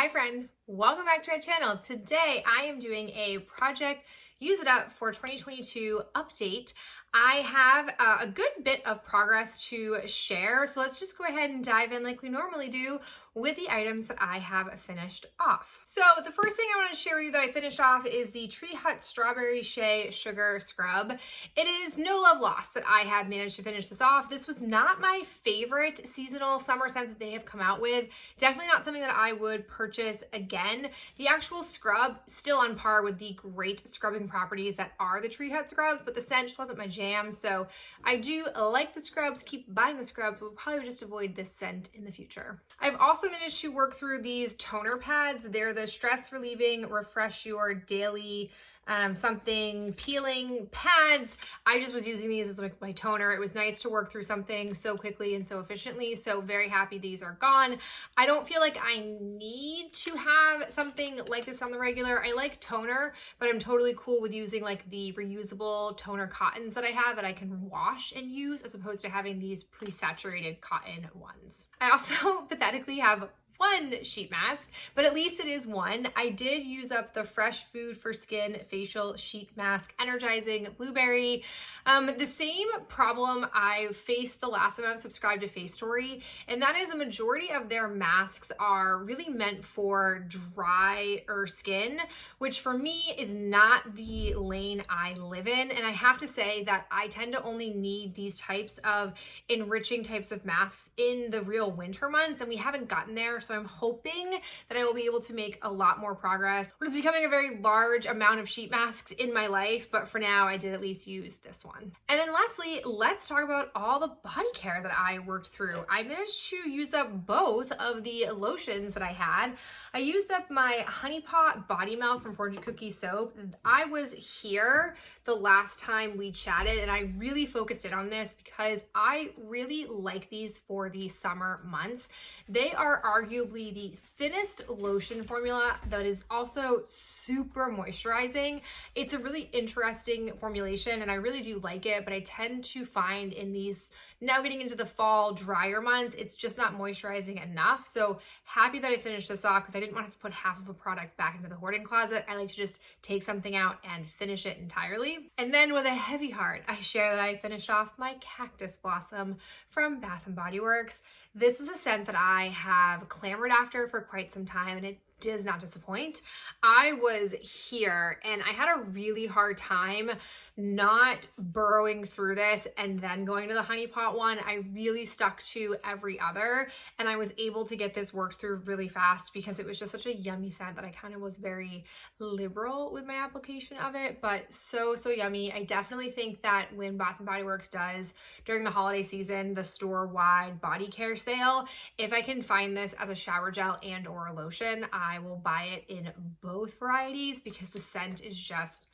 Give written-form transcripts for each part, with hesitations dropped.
Hi friend, welcome back to our channel. Today I am doing a project Use It Up for 2022 update. I have a good bit of progress to share, so let's just go ahead and dive in like we normally do with the items that I have finished off. So the first thing I want to share with you that I finished off is the Tree Hut Strawberry Shea Sugar Scrub. It is no love lost that I have managed to finish this off. This was not my favorite seasonal summer scent that they have come out with. Definitely not something that I would purchase again. The actual scrub still on par with the great scrubbing properties that are the Tree Hut scrubs, but the scent just wasn't my jam. So I do like the scrubs, keep buying the scrubs, but we'll probably just avoid this scent in the future. I've also managed to work through these toner pads. They're the stress relieving, refresh your daily something peeling pads. I just was using these as like my toner. It was nice to work through something so quickly and so efficiently. So very happy these are gone. I don't feel like I need to have something like this on the regular. I like toner, but I'm totally cool with using like the reusable toner cottons that I have that I can wash and use as opposed to having these pre-saturated cotton ones. I also pathetically have one sheet mask, but at least it is one. I did use up the Fresh Food for Skin Facial Sheet Mask Energizing Blueberry. The same problem I faced the last time I was subscribed to Face Story, and that is a majority of their masks are really meant for drier skin, which for me is not the lane I live in. And I have to say that I tend to only need these types of enriching types of masks in the real winter months, and we haven't gotten there. So I'm hoping that I will be able to make a lot more progress. It's becoming a very large amount of sheet masks in my life, but for now I did at least use this one. And then lastly, let's talk about all the body care that I worked through. I managed to use up both of the lotions that I had. I used up my Honey Pot Body Milk from Fortune Cookie Soap. I was here the last time we chatted and I really focused in on this because I really like these for the summer months. They are arguably the thinnest lotion formula that is also super moisturizing. It's a really interesting formulation and I really do like it, but I tend to find in these now getting into the fall drier months, it's just not moisturizing enough. So happy that I finished this off because I didn't want to have to put half of a product back into the hoarding closet. I like to just take something out and finish it entirely. And then with a heavy heart, I share that I finished off my Cactus Blossom from Bath & Body Works. This is a scent that I have clamored after for quite some time and it does not disappoint. I was here and I had a really hard time not burrowing through this and then going to the Honey Pot one. I really stuck to every other and I was able to get this worked through really fast because it was just such a yummy scent that I kind of was very liberal with my application of it, but so yummy. I definitely think that when Bath & Body Works does during the holiday season, the store-wide body care sale, if I can find this as a shower gel and or a lotion, I will buy it in both varieties because the scent is just,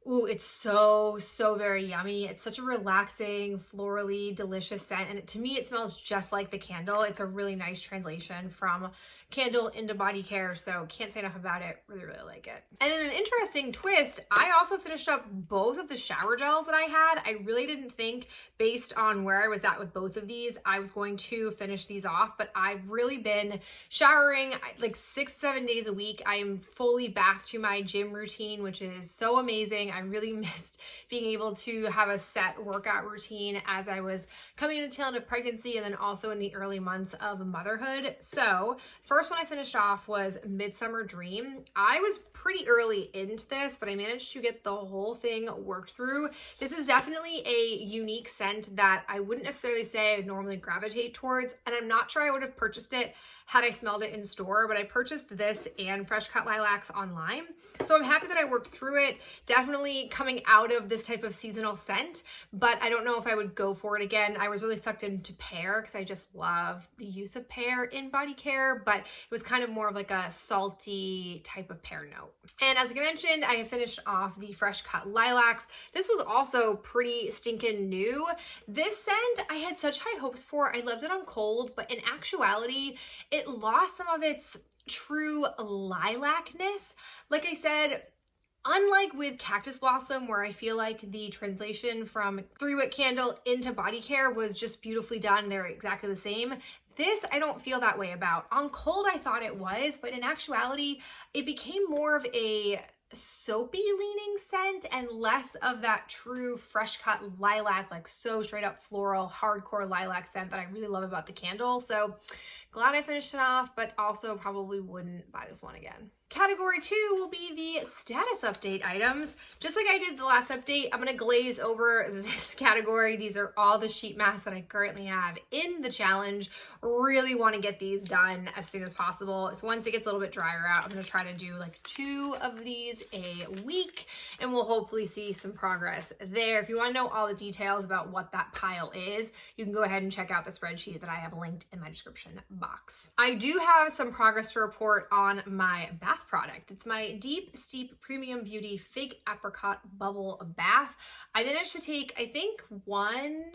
ooh, it's so very yummy. It's such a relaxing, florally delicious scent. And to me, it smells just like the candle. It's a really nice translation from candle into body care. So can't say enough about it. Really like it. And then an interesting twist, I also finished up both of the shower gels that I had. I really didn't think based on where I was at with both of these, I was going to finish these off, but I've really been showering like 6-7 days a week. I am fully back to my gym routine, which is so amazing. I really missed being able to have a set workout routine as I was coming into the tail end of pregnancy and then also in the early months of motherhood. So first one I finished off was Midsummer Dream. I was pretty early into this, but I managed to get the whole thing worked through. This is definitely a unique scent that I wouldn't necessarily say I would normally gravitate towards, and I'm not sure I would have purchased it had I smelled it in store, but I purchased this and Fresh Cut Lilacs online. So I'm happy that I worked through it. Definitely coming out of this type of seasonal scent, but I don't know if I would go for it again. I was really sucked into pear because I just love the use of pear in body care, but it was kind of more of like a salty type of pear note. And as I mentioned, I finished off the Fresh Cut Lilacs. This was also pretty stinking new. This scent I had such high hopes for. I loved it on cold, but in actuality, it lost some of its true lilacness. Like I said, unlike with Cactus Blossom, where I feel like the translation from 3 Wick Candle into body care was just beautifully done, they're exactly the same, This I don't feel that way about. On cold, I thought it was, but in actuality, it became more of a soapy leaning scent and less of that true fresh cut lilac, like so straight up floral, hardcore lilac scent that I really love about the candle. So glad I finished it off, but also probably wouldn't buy this one again. Category 2 will be the status update items. Just like I did the last update, I'm gonna glaze over this category. These are all the sheet masks that I currently have in the challenge. Really wanna get these done as soon as possible. So once it gets a little bit drier out, I'm gonna try to do like 2 of these a week, and we'll hopefully see some progress there. If you wanna know all the details about what that pile is, you can go ahead and check out the spreadsheet that I have linked in my description box. I do have some progress to report on my bath product. It's my Deep Steep Premium Beauty Fig Apricot Bubble Bath. I managed to take, I think, 1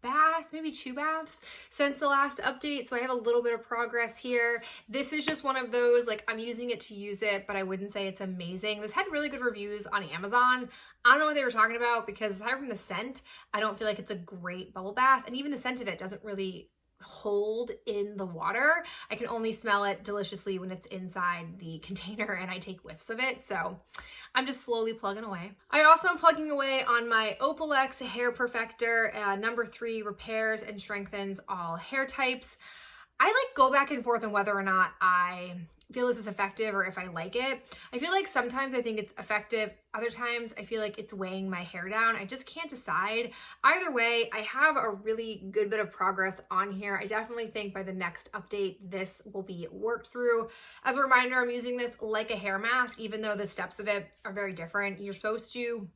bath, maybe 2 baths since the last update. So I have a little bit of progress here. This is just one of those, like, I'm using it to use it, but I wouldn't say it's amazing. This had really good reviews on Amazon. I don't know what they were talking about because aside from the scent, I don't feel like it's a great bubble bath. And even the scent of it doesn't really hold in the water. I can only smell it deliciously when it's inside the container and I take whiffs of it. So I'm just slowly plugging away. I also am plugging away on my Opalex Hair Perfector number 3, repairs and strengthens all hair types. I like go back and forth on whether or not I feel this is effective or if I like it. I feel like sometimes I think it's effective. Other times I feel like it's weighing my hair down. I just can't decide. Either way, I have a really good bit of progress on here. I definitely think by the next update, this will be worked through. As a reminder, I'm using this like a hair mask, even though the steps of it are very different. You're supposed to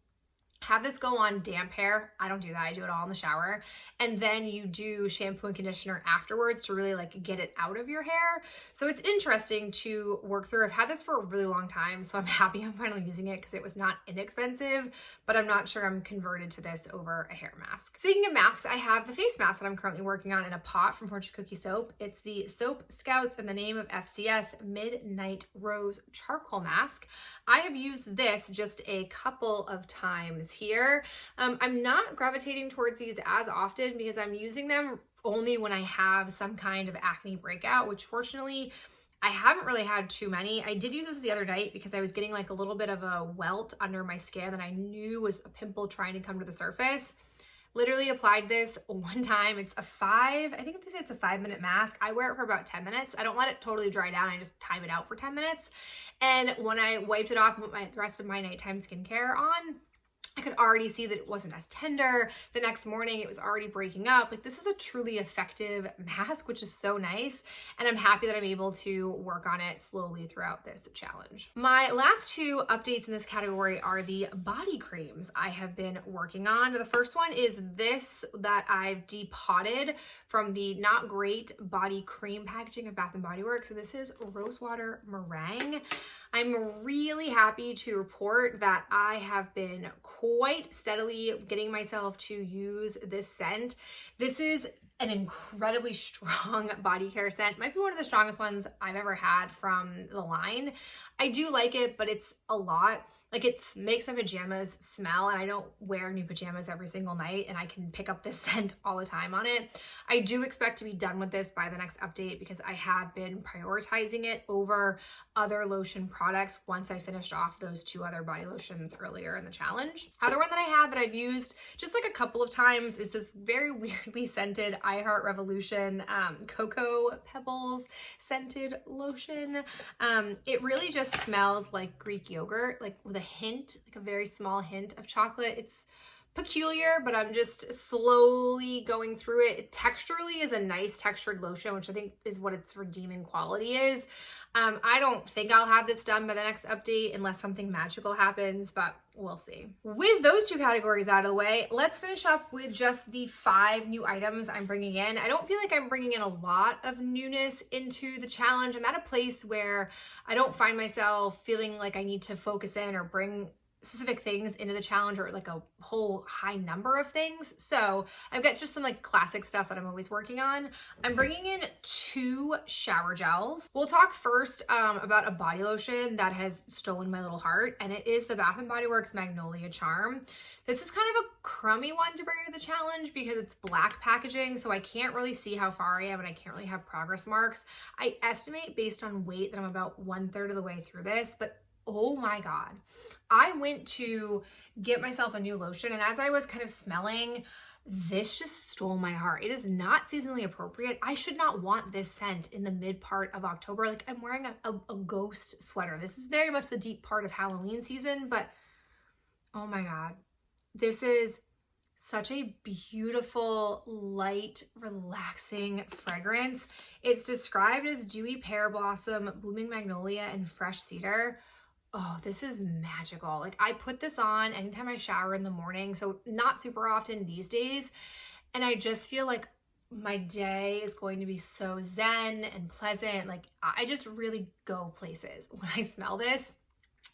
have this go on damp hair. I don't do that. I do it all in the shower. And then you do shampoo and conditioner afterwards to really like get it out of your hair. So it's interesting to work through. I've had this for a really long time, so I'm happy I'm finally using it because it was not inexpensive, but I'm not sure I'm converted to this over a hair mask. Speaking of masks, I have the face mask that I'm currently working on in a pot from Fortune Cookie Soap. It's the Soap Scouts in the name of FCS Midnight Rose Charcoal Mask. I have used this just a couple of times here. I'm not gravitating towards these as often because I'm using them only when I have some kind of acne breakout, which fortunately I haven't really had too many. I did use this the other night because I was getting like a little bit of a welt under my skin that I knew was a pimple trying to come to the surface. Literally applied this one time. It's I think it's a 5-minute mask. I wear it for about 10 minutes. I don't let it totally dry down. I just time it out for 10 minutes. And when I wiped it off and put the rest of my nighttime skincare on, I could already see that it wasn't as tender. The next morning, it was already breaking up. Like, this is a truly effective mask, which is so nice. And I'm happy that I'm able to work on it slowly throughout this challenge. My last 2 updates in this category are the body creams I have been working on. The first one is this that I've depotted from the Not Great body cream packaging of Bath & Body Works. So this is Rosewater Meringue. I'm really happy to report that I have been quite steadily getting myself to use this scent. This is an incredibly strong body care scent. Might be one of the strongest ones I've ever had from the line. I do like it, but it's a lot. Like, it makes my pajamas smell, and I don't wear new pajamas every single night, and I can pick up this scent all the time on it. I do expect to be done with this by the next update because I have been prioritizing it over other lotion products once I finished off those 2 other body lotions earlier in the challenge. Other one that I have that I've used just like a couple of times is this very weirdly scented I Heart Revolution Cocoa Pebbles scented lotion. It really just smells like Greek yogurt, like with a hint, like a very small hint of chocolate. It's peculiar, but I'm just slowly going through it. It texturally is a nice textured lotion, which I think is what its redeeming quality is. I don't think I'll have this done by the next update unless something magical happens, but we'll see. With those 2 categories out of the way, let's finish up with just the 5 new items I'm bringing in. I don't feel like I'm bringing in a lot of newness into the challenge. I'm at a place where I don't find myself feeling like I need to focus in or bring specific things into the challenge, or like a whole high number of things. So I've got just some like classic stuff that I'm always working on. I'm bringing in 2 shower gels. We'll talk first about a body lotion that has stolen my little heart, and it is the Bath & Body Works Magnolia Charm. This is kind of a crummy one to bring into the challenge because it's black packaging, so I can't really see how far I am and I can't really have progress marks. I estimate based on weight that I'm about 1/3 of the way through this, but oh my God. I went to get myself a new lotion, and as I was kind of smelling, this just stole my heart. It is not seasonally appropriate. I should not want this scent in the mid part of October. Like, I'm wearing a ghost sweater. This is very much the deep part of Halloween season, but oh my God. This is such a beautiful, light, relaxing fragrance. It's described as dewy pear blossom, blooming magnolia, and fresh cedar. Oh, this is magical. Like, I put this on anytime I shower in the morning, so not super often these days. And I just feel like my day is going to be so zen and pleasant. Like, I just really go places when I smell this.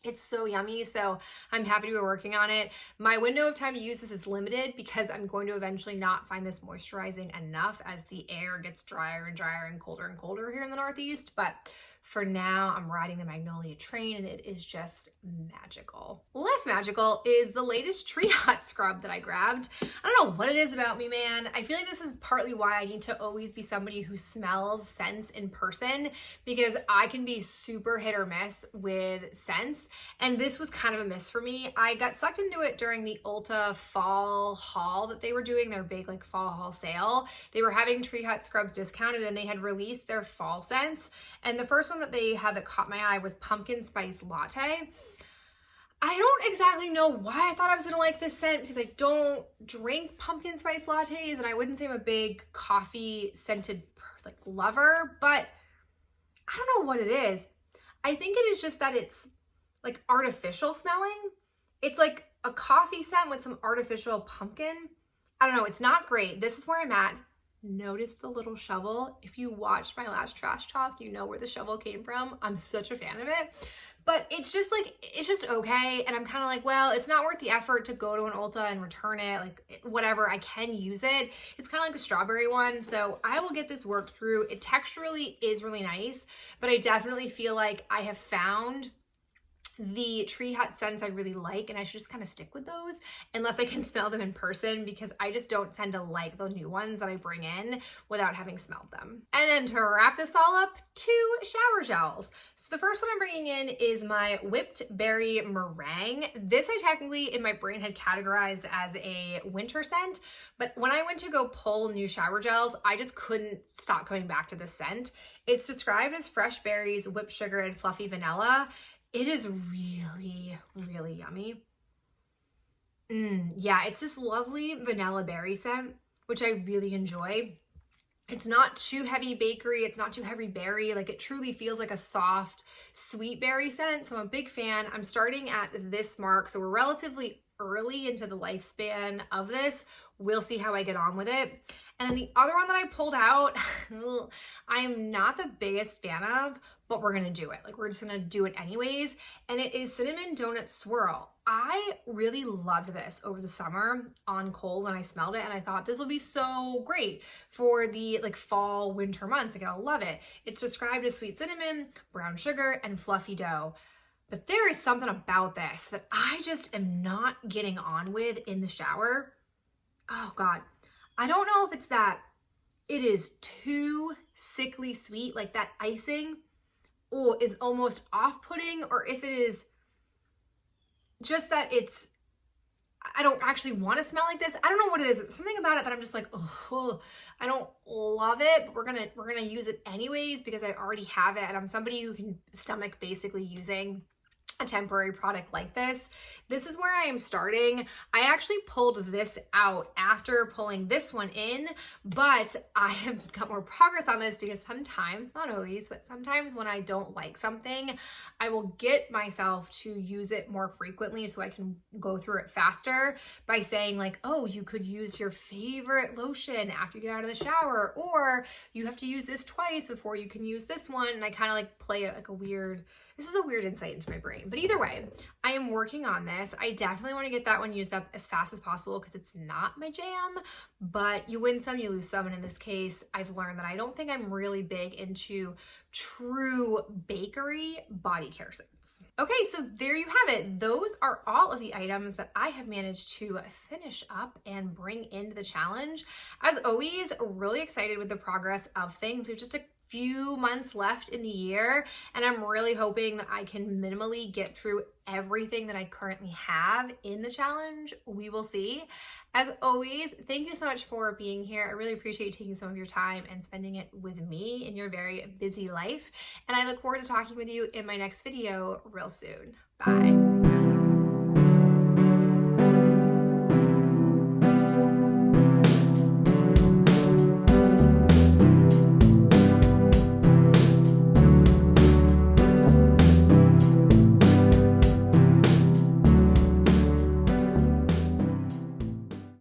It's so yummy, so I'm happy to be working on it. My window of time to use this is limited because I'm going to eventually not find this moisturizing enough as the air gets drier and drier and colder here in the Northeast. But for now, I'm riding the Magnolia train, and it is just magical. Less magical is the latest Tree Hut scrub that I grabbed. I don't know what it is about me, man. I feel like this is partly why I need to always be somebody who smells scents in person, because I can be super hit or miss with scents, and this was kind of a miss for me. I got sucked into it during the Ulta fall haul that they were doing, their big like fall haul sale. They were having Tree Hut scrubs discounted, and they had released their fall scents, and the first one that they had that caught my eye was pumpkin spice latte. I don't exactly know why I thought I was gonna like this scent, because I don't drink pumpkin spice lattes, and I wouldn't say I'm a big coffee scented like lover, but I don't know what it is. I think it is just that it's like artificial smelling. It's like a coffee scent with some artificial pumpkin. I don't know, it's not great. This is where I'm at. Notice the little shovel. If you watched my last trash talk, you know where the shovel came from. I'm such a fan of it, but it's just like, it's just okay. And I'm kind of like, well, it's not worth the effort to go to an Ulta and return it. Like, whatever, I can use it. It's kind of like the strawberry one. So I will get this worked through. It texturally is really nice, but I definitely feel like I have found the Tree Hut scents I really like, and I should just kind of stick with those unless I can smell them in person, because I just don't tend to like the new ones that I bring in without having smelled them. And then to wrap this all up, 2 shower gels. So the first one I'm bringing in is my Whipped Berry Meringue. This I technically in my brain had categorized as a winter scent, but when I went to go pull new shower gels, I just couldn't stop coming back to this scent. It's described as fresh berries, whipped sugar, and fluffy vanilla. It is really, really yummy. Yeah, it's this lovely vanilla berry scent, which I really enjoy. It's not too heavy bakery. It's not too heavy berry. Like, it truly feels like a soft, sweet berry scent. So I'm a big fan. I'm starting at this mark. So we're relatively early into the lifespan of this. We'll see how I get on with it. And then the other one that I pulled out, I am not the biggest fan of, but we're gonna do it. Like, we're just gonna do it anyways. And it is Cinnamon Donut Swirl. I really loved this over the summer on cold when I smelled it, and I thought this will be so great for the like fall, winter months. Like, I'll love it. It's described as sweet cinnamon, brown sugar, and fluffy dough. But there is something about this that I just am not getting on with in the shower. Oh God. I don't know if it's that it is too sickly sweet, like that icing is almost off-putting, or if it is just that I don't actually want to smell like this. I don't know what it is, but something about it that I'm just like, oh, I don't love it, but we're gonna use it anyways because I already have it, and I'm somebody who can stomach basically using a temporary product like this. This is where I am starting. I actually pulled this out after pulling this one in, but I have got more progress on this because sometimes, not always, but sometimes when I don't like something, I will get myself to use it more frequently so I can go through it faster by saying like, oh, you could use your favorite lotion after you get out of the shower, or you have to use this twice before you can use this one. And I kind of like play it like a weird, this is a weird insight into my brain. But either way, I am working on this. I definitely want to get that one used up as fast as possible because it's not my jam, but you win some, you lose some. And in this case, I've learned that I don't think I'm really big into true bakery body care scents. Okay, so there you have it. Those are all of the items that I have managed to finish up and bring into the challenge. As always, really excited with the progress of things. We've just a few months left in the year, and I'm really hoping that I can minimally get through everything that I currently have in the challenge. We will see. As always, thank you so much for being here. I really appreciate taking some of your time and spending it with me in your very busy life. And I look forward to talking with you in my next video real soon. Bye.